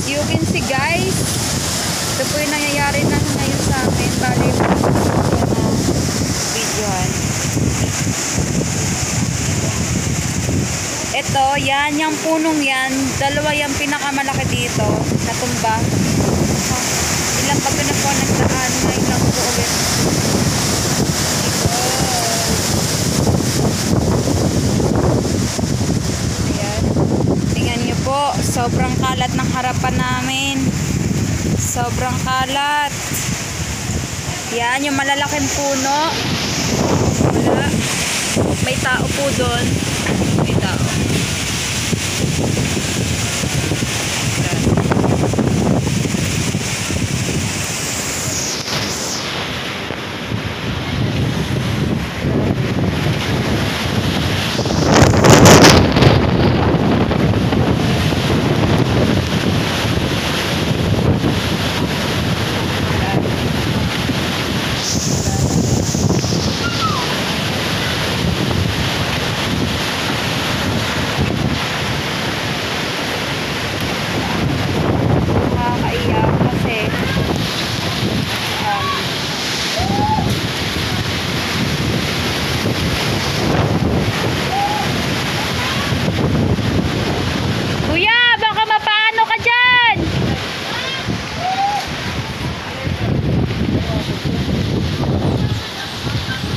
You can see guys, ito po yung nangyayari na ngayon sa amin. Bali po na videohan. Ito, yan, yung punong yan, dalawa yung pinakamalaki dito, natumba. Ilang pag na po nagdaan, ngayon lang po ulit. Ayan. Tingnan nyo po, sobrang kalat ng harapan namin. Sobrang kalat. Yan, yung malalaking puno. Wala. May tao po doon. May tao.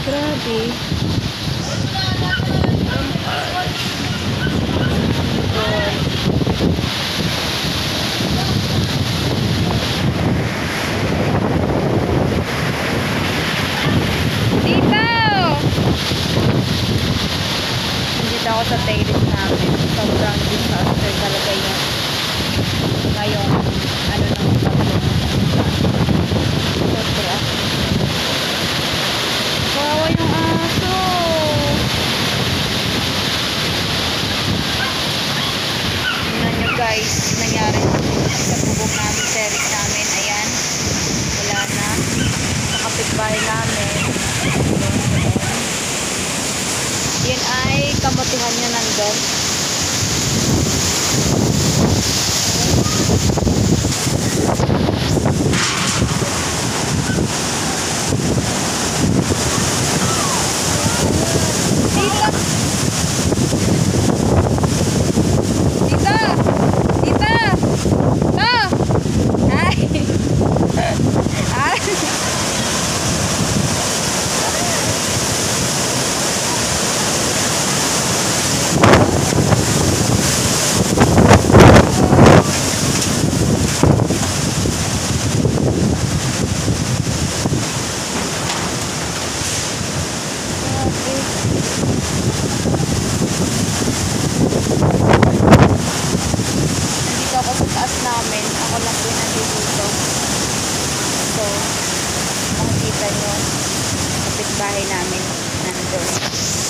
Grabe. Dito ako sa terrace namin. Sobrang disaster talaga yun. Ngayong ano nang sobra. Kawawa yung aso. Tingnan nyo guys, nangyari sa bubong namin, terrace namin. Ayan, wala na. Sa kapitbahay namin. Yan ay kamutihan nyo nandun. Nandito ako sa taas namin. Ako lang din nandito. So, makikita nyo kapitbahay namin nandun.